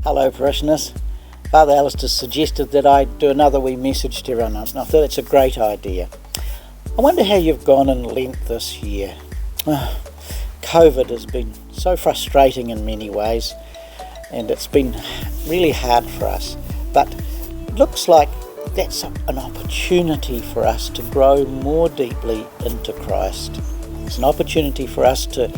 Hello parishioners. Father Alistair suggested that I do another wee message to everyone else, and I thought it's a great idea. I wonder how you've gone in Lent this year. COVID has been so frustrating in many ways, and it's been really hard for us, but it looks like that's an opportunity for us to grow more deeply into Christ. It's an opportunity for us to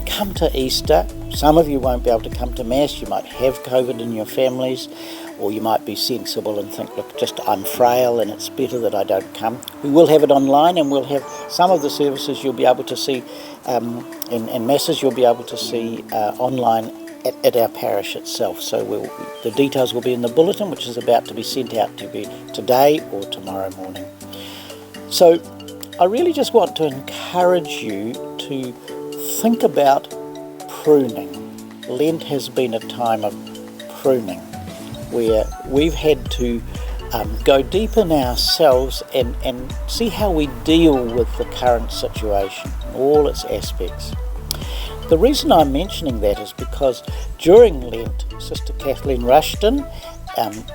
come to Easter. Some of you won't be able to come to Mass. You might have COVID in your families, or you might be sensible and think, look, I'm frail and it's better that I don't come. We will have it online, and we'll have some of the services you'll be able to see, and Masses you'll be able to see online at our parish itself. So the details will be in the bulletin, which is about to be sent out to you today or tomorrow morning. So I really just want to encourage you to think about pruning. Lent has been a time of pruning, where we've had to go deep in ourselves and see how we deal with the current situation, all its aspects. The reason I'm mentioning that is because during Lent, Sister Kathleen Rushton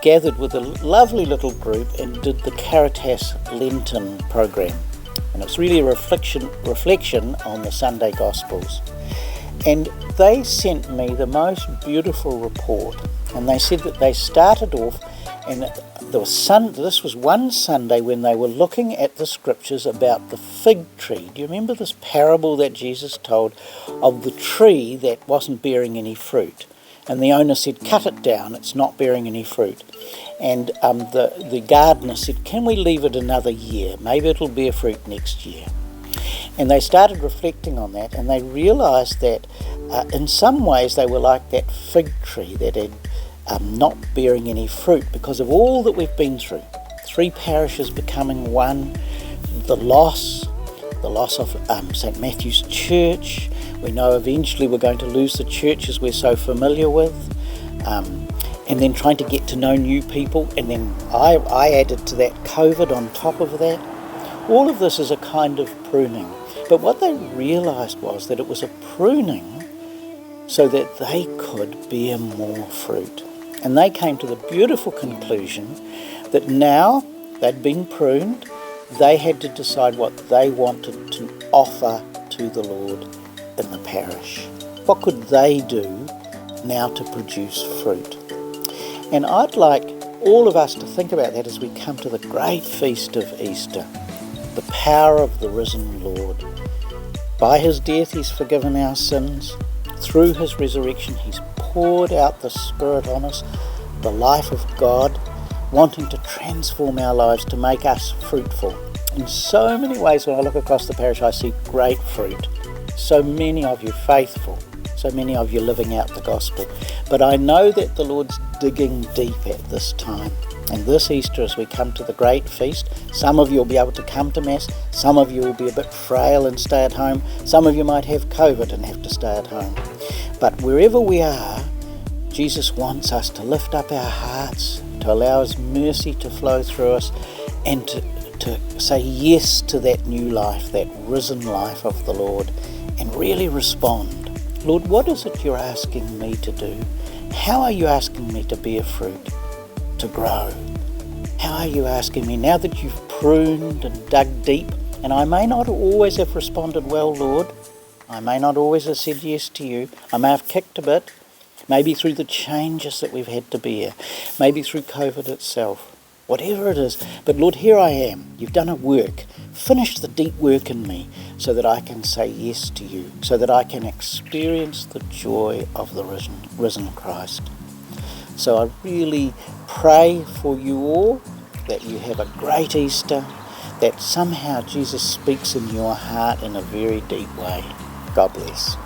gathered with a lovely little group and did the Caritas Lenten program. And it's really a reflection on the Sunday Gospels. And they sent me the most beautiful report. And they said that they started off, and this was one Sunday when they were looking at the scriptures about the fig tree. Do you remember this parable that Jesus told of the tree that wasn't bearing any fruit? And the owner said, cut it down, it's not bearing any fruit. And the gardener said, can we leave it another year? Maybe it'll bear fruit next year. And they started reflecting on that, and they realised that in some ways they were like that fig tree that had not bearing any fruit because of all that we've been through. 3 parishes becoming one, the loss of St. Matthew's Church. We know eventually we're going to lose the churches we're so familiar with, and then trying to get to know new people, and then I added to that COVID on top of that. All of this is a kind of pruning. But what they realised was that it was a pruning so that they could bear more fruit. And they came to the beautiful conclusion that now they'd been pruned, they had to decide what they wanted to offer to the Lord in the parish. What could they do now to produce fruit? And I'd like all of us to think about that as we come to the great feast of Easter, the power of the risen Lord. By his death he's forgiven our sins. Through his resurrection he's poured out the Spirit on us, the life of God, wanting to transform our lives to make us fruitful. In so many ways, when I look across the parish, I see great fruit. So many of you faithful, so many of you living out the gospel. But I know that the Lord's digging deep at this time. And this Easter, as we come to the great feast, some of you will be able to come to Mass, some of you will be a bit frail and stay at home, some of you might have COVID and have to stay at home. But wherever we are, Jesus wants us to lift up our hearts, to allow his mercy to flow through us, and to say yes to that new life, that risen life of the Lord, and really respond. Lord, what is it you're asking me to do? How are you asking me to bear fruit, to grow? How are you asking me, now that you've pruned and dug deep, and I may not always have responded well, Lord, I may not always have said yes to you, I may have kicked a bit, maybe through the changes that we've had to bear, maybe through COVID itself, whatever it is. But Lord, here I am. You've done a work. Finish the deep work in me so that I can say yes to you, so that I can experience the joy of the risen Christ. So I really pray for you all that you have a great Easter, that somehow Jesus speaks in your heart in a very deep way. God bless.